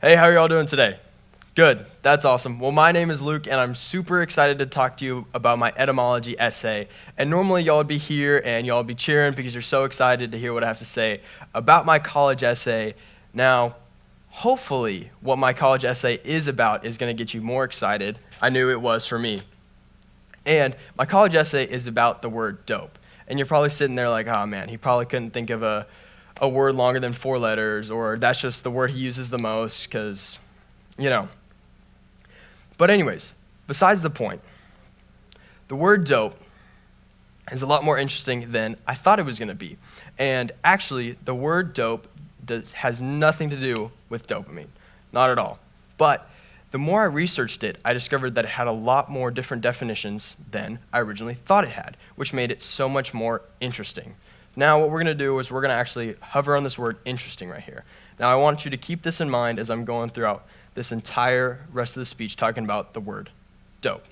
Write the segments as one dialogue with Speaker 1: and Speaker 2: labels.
Speaker 1: Hey, how are y'all doing today? Good. That's awesome. Well, my name is Luke, and I'm super excited to talk to you about my etymology essay. And normally, y'all would be here and y'all would be cheering because you're so excited to hear what I have to say about my college essay. Now, hopefully, what my college essay is about is going to get you more excited. I knew it was for me. And my college essay is about the word dope. And you're probably sitting there like, oh man, he probably couldn't think of a word longer than 4 letters, or that's just the word he uses the most because, you know. But anyways, besides the point, the word dope is a lot more interesting than I thought it was going to be. And actually, the word dope has nothing to do with dopamine, not at all. But the more I researched it, I discovered that it had a lot more different definitions than I originally thought it had, which made it so much more interesting. Now, what we're going to do is we're going to actually hover on this word interesting right here. Now, I want you to keep this in mind as I'm going throughout this entire rest of the speech talking about the word dope.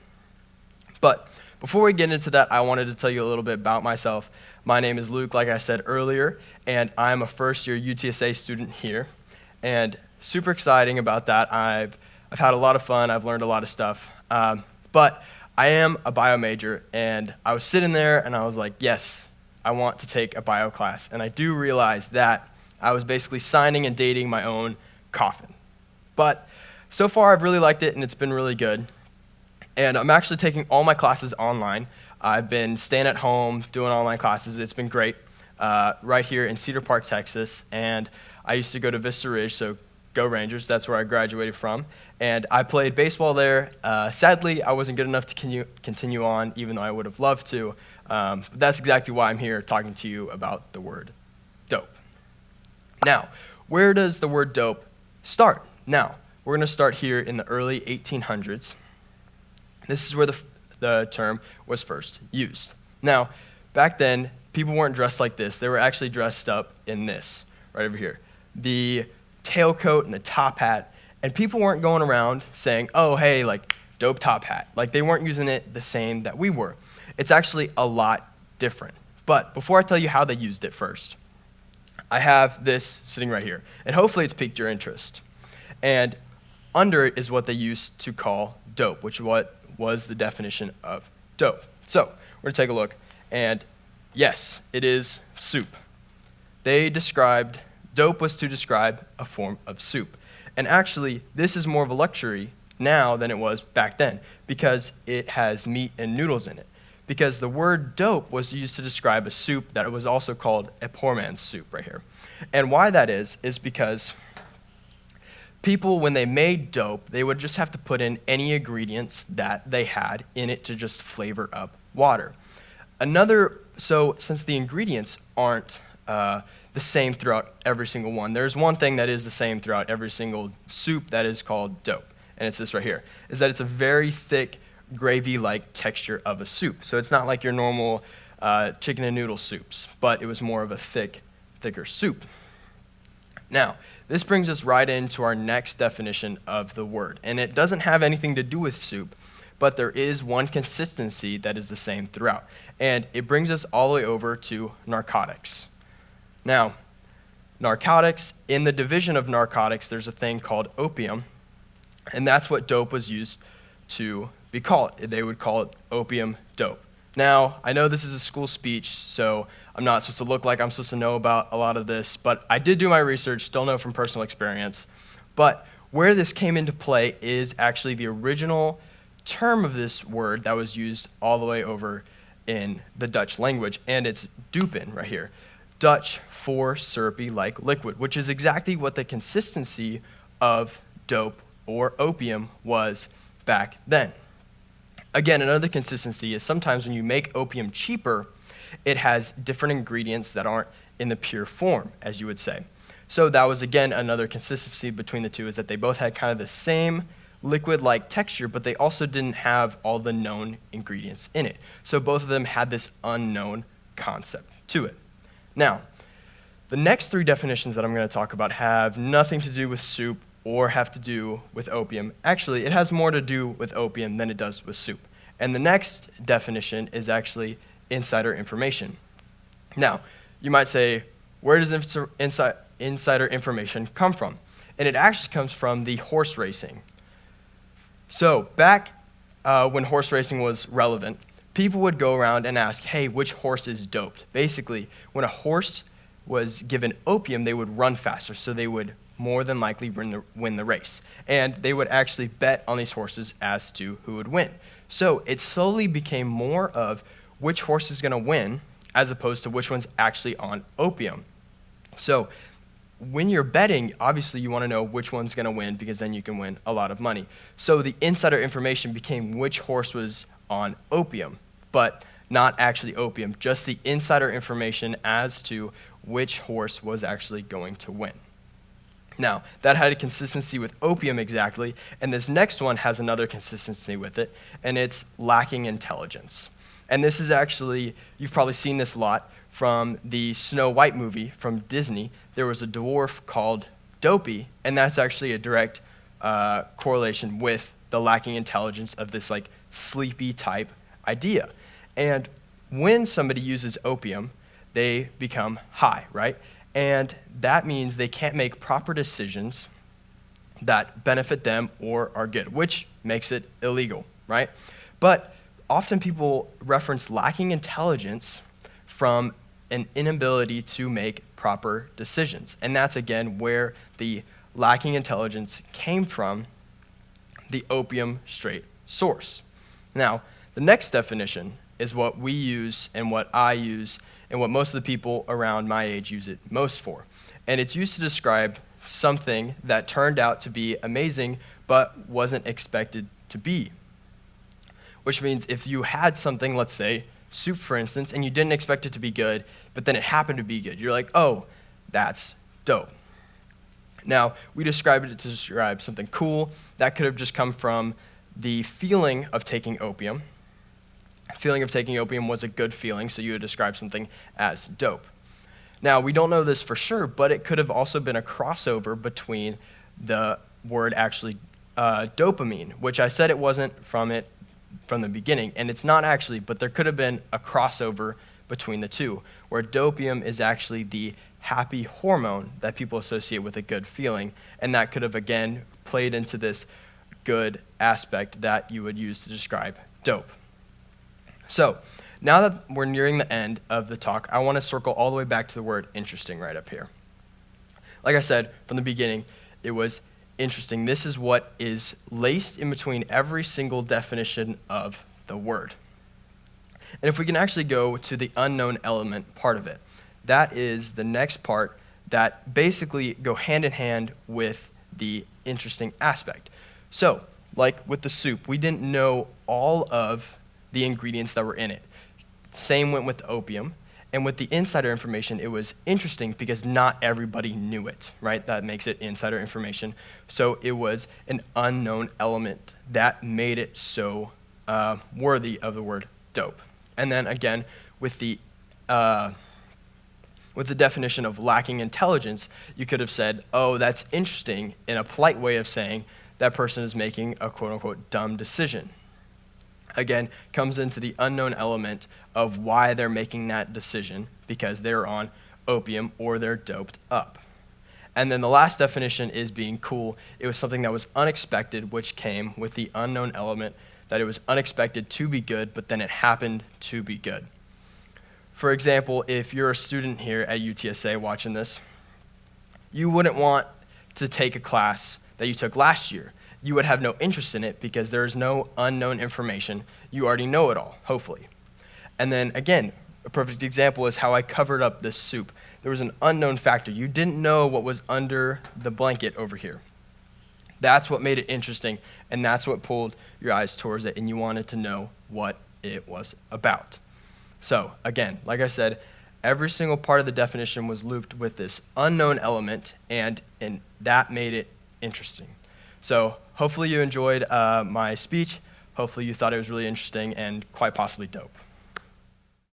Speaker 1: But before we get into that, I wanted to tell you a little bit about myself. My name is Luke, like I said earlier, and I'm a first-year UTSA student here. And super exciting about that. I've had a lot of fun. I've learned a lot of stuff. But I am a bio major, and I was sitting there, and I was like, yes, I want to take a bio class. And I do realize that I was basically signing and dating my own coffin. But so far, I've really liked it, and it's been really good. And I'm actually taking all my classes online. I've been staying at home, doing online classes. It's been great, right here in Cedar Park, Texas. And I used to go to Vista Ridge, so go Rangers. That's where I graduated from. And I played baseball there. Sadly, I wasn't good enough to continue on, even though I would have loved to. But that's exactly why I'm here talking to you about the word dope. Now, where does the word dope start? Now, we're going to start here in the early 1800s. This is where the term was first used. Now, back then, people weren't dressed like this. They were actually dressed up in this, right over here. The tailcoat and the top hat. And people weren't going around saying, oh, hey, like, dope top hat. Like, they weren't using it the same that we were. It's actually a lot different. But before I tell you how they used it first, I have this sitting right here. And hopefully it's piqued your interest. And under it is what they used to call dope, which was the definition of dope. So we're going to take a look. And yes, it is soup. Dope was to describe a form of soup. And actually, this is more of a luxury now than it was back then because it has meat and noodles in it. Because the word dope was used to describe a soup that was also called a poor man's soup right here. And why that is because people, when they made dope, they would just have to put in any ingredients that they had in it to just flavor up water. So since the ingredients aren't the same throughout every single one, there's one thing that is the same throughout every single soup that is called dope, and it's this right here, is that it's a very thick, gravy-like texture of a soup. So it's not like your normal chicken and noodle soups, but it was more of a thicker soup. Now, this brings us right into our next definition of the word, and it doesn't have anything to do with soup, but there is one consistency that is the same throughout, and it brings us all the way over to narcotics. Now, narcotics, in the division of narcotics, there's a thing called opium, and that's what dope was used to be called. They would call it opium dope. Now, I know this is a school speech, so I'm not supposed to look like I'm supposed to know about a lot of this, but I did do my research, still know from personal experience. But where this came into play is actually the original term of this word that was used all the way over in the Dutch language, and it's dupen right here. Dutch for syrupy-like liquid, which is exactly what the consistency of dope or opium was back then. Again, another consistency is sometimes when you make opium cheaper, it has different ingredients that aren't in the pure form, as you would say. So that was, again, another consistency between the two, is that they both had kind of the same liquid-like texture, but they also didn't have all the known ingredients in it. So both of them had this unknown concept to it. Now, the next 3 definitions that I'm going to talk about have nothing to do with soup or have to do with opium. Actually, it has more to do with opium than it does with soup. And the next definition is actually insider information. Now, you might say, where does insider information come from? and it actually comes from the horse racing. So back when horse racing was relevant, people would go around and ask, hey, which horse is doped? Basically, when a horse was given opium, they would run faster, so they would more than likely win the race. And they would actually bet on these horses as to who would win. So it slowly became more of which horse is going to win as opposed to which one's actually on opium. So when you're betting, obviously you want to know which one's going to win because then you can win a lot of money. So the insider information became which horse was on opium, but not actually opium, just the insider information as to which horse was actually going to win. Now, that had a consistency with opium exactly, and this next one has another consistency with it, and it's lacking intelligence. And this is actually, you've probably seen this a lot from the Snow White movie from Disney. There was a dwarf called Dopey, and that's actually a direct correlation with the lacking intelligence of this like sleepy type idea. And when somebody uses opium, they become high, right? And that means they can't make proper decisions that benefit them or are good, which makes it illegal, right? But often people reference lacking intelligence from an inability to make proper decisions. And that's, again, where the lacking intelligence came from, the opium straight source. Now, the next definition is what we use and what I use and what most of the people around my age use it most for. And it's used to describe something that turned out to be amazing but wasn't expected to be. Which means if you had something, let's say, soup for instance, and you didn't expect it to be good, but then it happened to be good, you're like, oh, that's dope. Now, we described it to describe something cool. That could have just come from the feeling of taking opium. Feeling of taking opium was a good feeling, so you would describe something as dope. Now, we don't know this for sure, but it could have also been a crossover between the word actually dopamine, which I said it wasn't from the beginning, and it's not actually, but there could have been a crossover between the two, where dopium is actually the happy hormone that people associate with a good feeling, and that could have, again, played into this good aspect that you would use to describe dope. So, now that we're nearing the end of the talk, I want to circle all the way back to the word interesting right up here. Like I said from the beginning, it was interesting. This is what is laced in between every single definition of the word. And if we can actually go to the unknown element part of it, that is the next part that basically go hand in hand with the interesting aspect. So, like with the soup, we didn't know all of the ingredients that were in it. Same went with the opium. And with the insider information, it was interesting because not everybody knew it, right? That makes it insider information. So it was an unknown element that made it so worthy of the word dope. And then again, with the definition of lacking intelligence, you could have said, oh, that's interesting, in a polite way of saying that person is making a quote-unquote dumb decision. Again, comes into the unknown element of why they're making that decision, because they're on opium or they're doped up. And then the last definition is being cool. It was something that was unexpected, which came with the unknown element that it was unexpected to be good, but then it happened to be good. For example, if you're a student here at UTSA watching this, you wouldn't want to take a class that you took last year. You would have no interest in it because there's no unknown information. You already know it all, hopefully. And then again, a perfect example is how I covered up this soup. There was an unknown factor. You didn't know what was under the blanket over here. That's what made it interesting, and that's what pulled your eyes towards it, and you wanted to know what it was about. So again, like I said, every single part of the definition was looped with this unknown element, and that made it interesting. So hopefully you enjoyed my speech. Hopefully you thought it was really interesting and quite possibly dope.